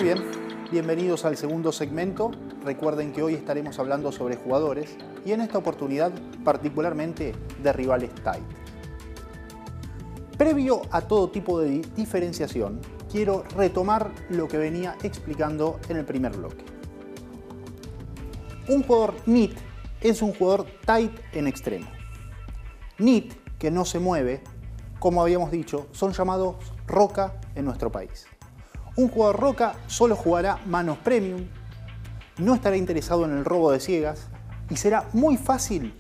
Muy bien, bienvenidos al segundo segmento. Recuerden que hoy estaremos hablando sobre jugadores y en esta oportunidad particularmente de rivales tight. Previo a todo tipo de diferenciación, quiero retomar lo que venía explicando en el primer bloque. Un jugador NIT es un jugador tight en extremo. NIT, que no se mueve, como habíamos dicho, son llamados roca en nuestro país. Un jugador roca solo jugará manos premium, no estará interesado en el robo de ciegas y será muy fácil,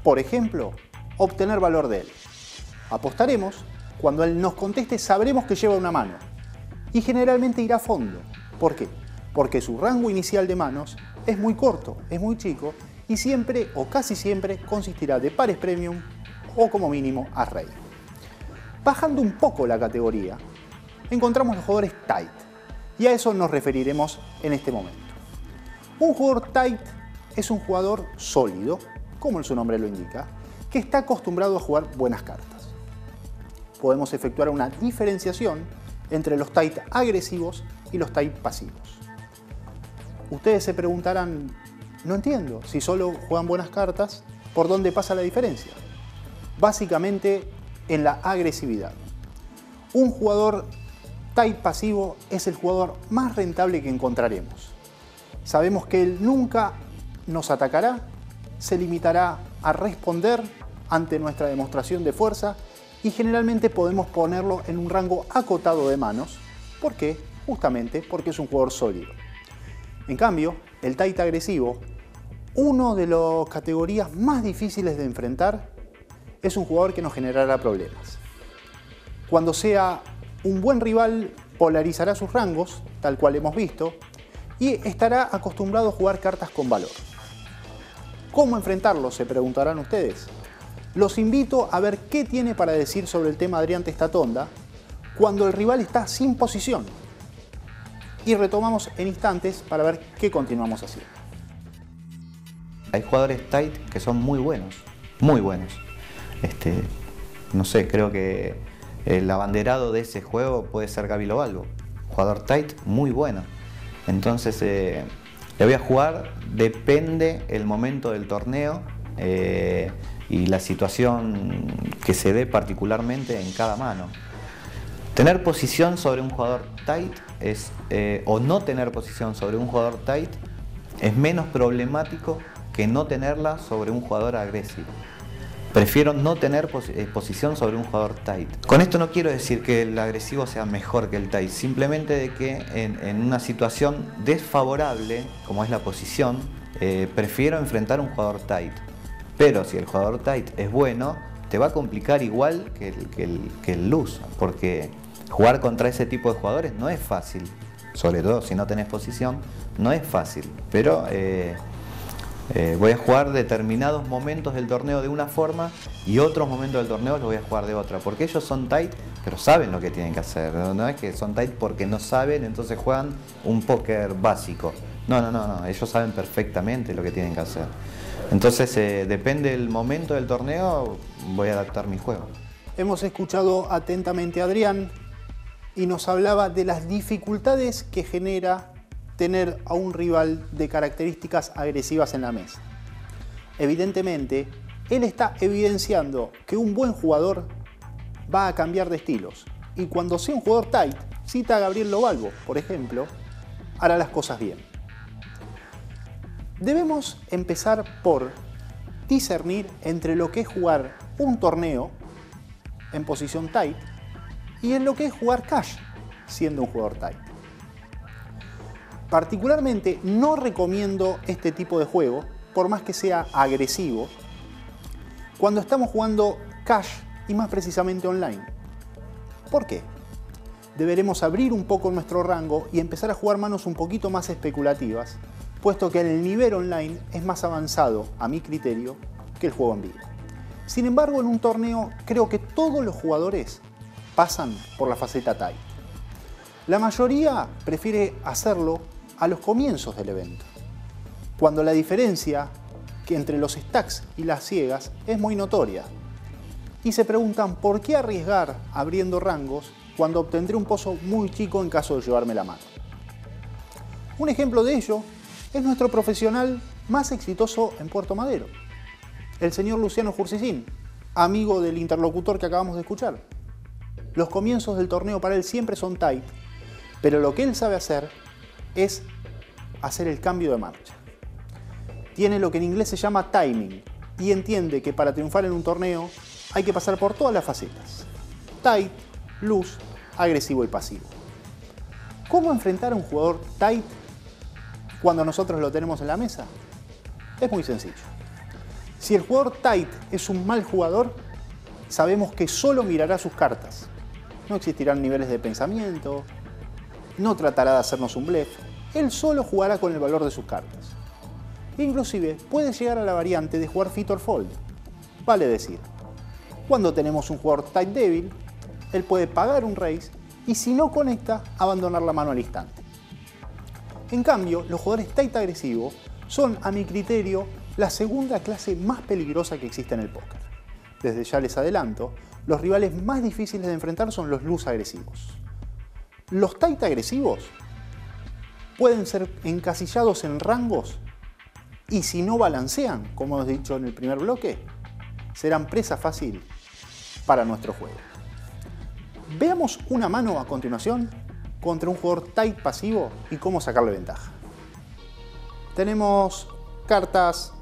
por ejemplo, obtener valor de él. Apostaremos, cuando él nos conteste sabremos que lleva una mano y generalmente irá a fondo. ¿Por qué? Porque su rango inicial de manos es muy corto, es muy chico y siempre o casi siempre consistirá de pares premium o como mínimo a rey. Bajando un poco la categoría, encontramos los jugadores tight y a eso nos referiremos en este momento. Un jugador tight es un jugador sólido, como su nombre lo indica, que está acostumbrado a jugar buenas cartas. Podemos efectuar una diferenciación entre los tight agresivos y los tight pasivos. Ustedes se preguntarán, no entiendo, si solo juegan buenas cartas, ¿por dónde pasa la diferencia? Básicamente en la agresividad. Un jugador tight pasivo es el jugador más rentable que encontraremos. Sabemos que él nunca nos atacará, se limitará a responder ante nuestra demostración de fuerza y generalmente podemos ponerlo en un rango acotado de manos. ¿Por qué? Justamente porque es un jugador sólido. En cambio, el tight agresivo, uno de las categorías más difíciles de enfrentar, es un jugador que nos generará problemas. Cuando sea un buen rival, polarizará sus rangos, tal cual hemos visto, y estará acostumbrado a jugar cartas con valor. ¿Cómo enfrentarlo? Se preguntarán ustedes. Los invito a ver qué tiene para decir sobre el tema Adrián Testatonda cuando el rival está sin posición. Y retomamos en instantes para ver qué continuamos haciendo. Hay jugadores tight que son muy buenos, muy buenos. No sé, creo que el abanderado de ese juego puede ser Gaby Lobalvo, jugador tight muy bueno. Entonces le voy a jugar, depende el momento del torneo y la situación que se dé particularmente en cada mano. Tener posición sobre un jugador tight o no tener posición sobre un jugador tight es menos problemático que no tenerla sobre un jugador agresivo. Prefiero no tener posición sobre un jugador tight. Con esto no quiero decir que el agresivo sea mejor que el tight, simplemente de que en una situación desfavorable, como es la posición, prefiero enfrentar a un jugador tight. Pero si el jugador tight es bueno, te va a complicar igual que el loose, porque jugar contra ese tipo de jugadores no es fácil, sobre todo si no tenés posición, no es fácil, pero voy a jugar determinados momentos del torneo de una forma y otros momentos del torneo los voy a jugar de otra, porque ellos son tight, pero saben lo que tienen que hacer, no es que son tight porque no saben, entonces juegan un póker básico. No, ellos saben perfectamente lo que tienen que hacer. Entonces, depende del momento del torneo, voy a adaptar mi juego. Hemos escuchado atentamente a Adrián y nos hablaba de las dificultades que genera tener a un rival de características agresivas en la mesa. Evidentemente, él está evidenciando que un buen jugador va a cambiar de estilos y cuando sea un jugador tight, cita a Gabriel Lobalvo, por ejemplo, hará las cosas bien. Debemos empezar por discernir entre lo que es jugar un torneo en posición tight y en lo que es jugar cash siendo un jugador tight. Particularmente no recomiendo este tipo de juego, por más que sea agresivo, cuando estamos jugando cash y más precisamente online. ¿Por qué? Deberemos abrir un poco nuestro rango y empezar a jugar manos un poquito más especulativas, puesto que el nivel online es más avanzado, a mi criterio, que el juego en vivo. Sin embargo, en un torneo creo que todos los jugadores pasan por la faceta tight. La mayoría prefiere hacerlo a los comienzos del evento, cuando la diferencia entre los stacks y las ciegas es muy notoria. Y se preguntan por qué arriesgar abriendo rangos cuando obtendré un pozo muy chico en caso de llevarme la mano. Un ejemplo de ello es nuestro profesional más exitoso en Puerto Madero, el señor Luciano Jursicín, amigo del interlocutor que acabamos de escuchar. Los comienzos del torneo para él siempre son tight, pero lo que él sabe hacer es hacer el cambio de marcha. Tiene lo que en inglés se llama timing y entiende que para triunfar en un torneo hay que pasar por todas las facetas: tight, loose, agresivo y pasivo. ¿Cómo enfrentar a un jugador tight cuando nosotros lo tenemos en la mesa? Es muy sencillo. Si el jugador tight es un mal jugador, sabemos que solo mirará sus cartas. No existirán niveles de pensamiento, no tratará de hacernos un bluff. Él solo jugará con el valor de sus cartas. Inclusive puede llegar a la variante de jugar fit or fold. Vale decir, cuando tenemos un jugador tight débil, él puede pagar un raise y si no conecta, abandonar la mano al instante. En cambio, los jugadores tight agresivos son, a mi criterio, la segunda clase más peligrosa que existe en el póker. Desde ya les adelanto, los rivales más difíciles de enfrentar son los loose agresivos. Los tight agresivos pueden ser encasillados en rangos y si no balancean, como hemos dicho en el primer bloque, serán presa fácil para nuestro juego. Veamos una mano a continuación contra un jugador tight pasivo y cómo sacarle ventaja. Tenemos cartas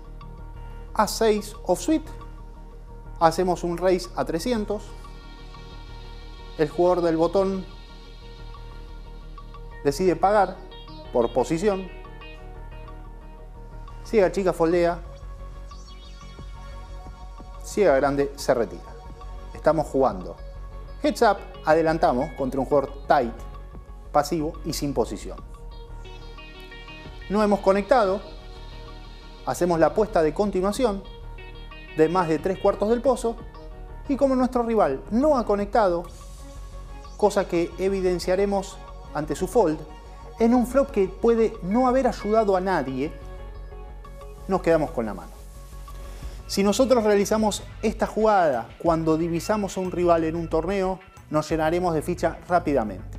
A6 offsuit, hacemos un raise a 300, el jugador del botón decide pagar por posición, ciega chica foldea, ciega grande se retira. Estamos jugando heads up, adelantamos contra un jugador tight, pasivo y sin posición. No hemos conectado, hacemos la apuesta de continuación de más de 3/4 del pozo y como nuestro rival no ha conectado, cosa que evidenciaremos ante su fold, en un flop que puede no haber ayudado a nadie, nos quedamos con la mano. Si nosotros realizamos esta jugada cuando divisamos a un rival en un torneo, nos llenaremos de ficha rápidamente.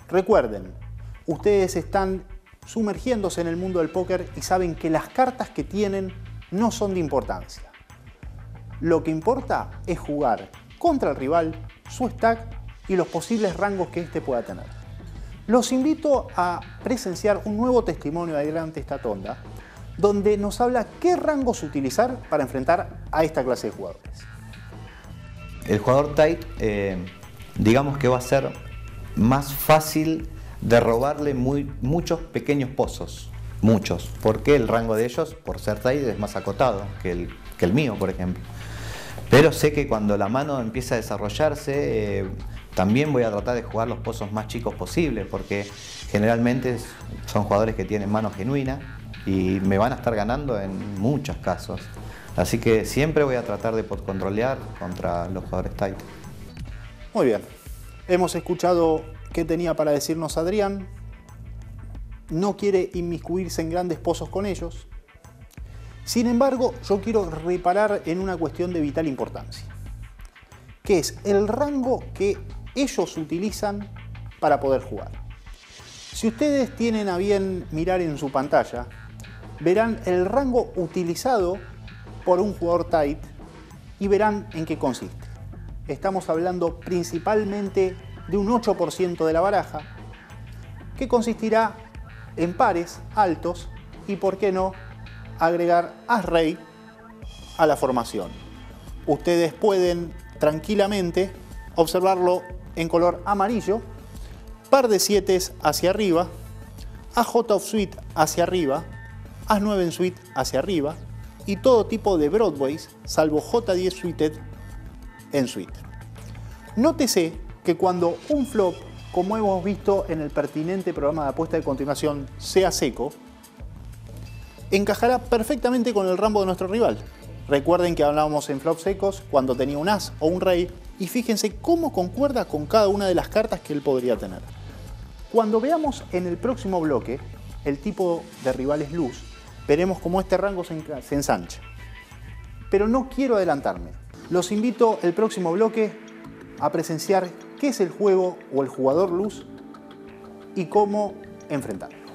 Recuerden, ustedes están sumergiéndose en el mundo del póker y saben que las cartas que tienen no son de importancia. Lo que importa es jugar contra el rival, su stack y los posibles rangos que éste pueda tener. Los invito a presenciar un nuevo testimonio de Adrián Testatonda, donde nos habla qué rangos utilizar para enfrentar a esta clase de jugadores. El jugador tight, digamos que va a ser más fácil de robarle muchos pequeños pozos, muchos, porque el rango de ellos, por ser tight, es más acotado que el mío, por ejemplo. Pero sé que cuando la mano empieza a desarrollarse, también voy a tratar de jugar los pozos más chicos posibles, porque generalmente son jugadores que tienen mano genuina y me van a estar ganando en muchos casos. Así que siempre voy a tratar de controlear contra los jugadores tight. Muy bien, hemos escuchado qué tenía para decirnos Adrián. No quiere inmiscuirse en grandes pozos con ellos. Sin embargo, yo quiero reparar en una cuestión de vital importancia, que es el rango que ellos utilizan para poder jugar. Si ustedes tienen a bien mirar en su pantalla, verán el rango utilizado por un jugador tight y verán en qué consiste. Estamos hablando principalmente de un 8% de la baraja, que consistirá en pares altos y, por qué no, agregar as-rey a la formación. Ustedes pueden tranquilamente observarlo en color amarillo, par de 7 hacia arriba, AJ of suite hacia arriba, As-9 en suite hacia arriba y todo tipo de Broadways salvo J10 suited en suite. Nótese que cuando un flop, como hemos visto en el pertinente programa de apuesta de continuación, sea seco, encajará perfectamente con el rango de nuestro rival. Recuerden que hablábamos en flops secos cuando tenía un as o un rey y fíjense cómo concuerda con cada una de las cartas que él podría tener. Cuando veamos en el próximo bloque el tipo de rivales loose, veremos cómo este rango se ensancha. Pero no quiero adelantarme. Los invito el próximo bloque a presenciar qué es el juego o el jugador loose y cómo enfrentarlo.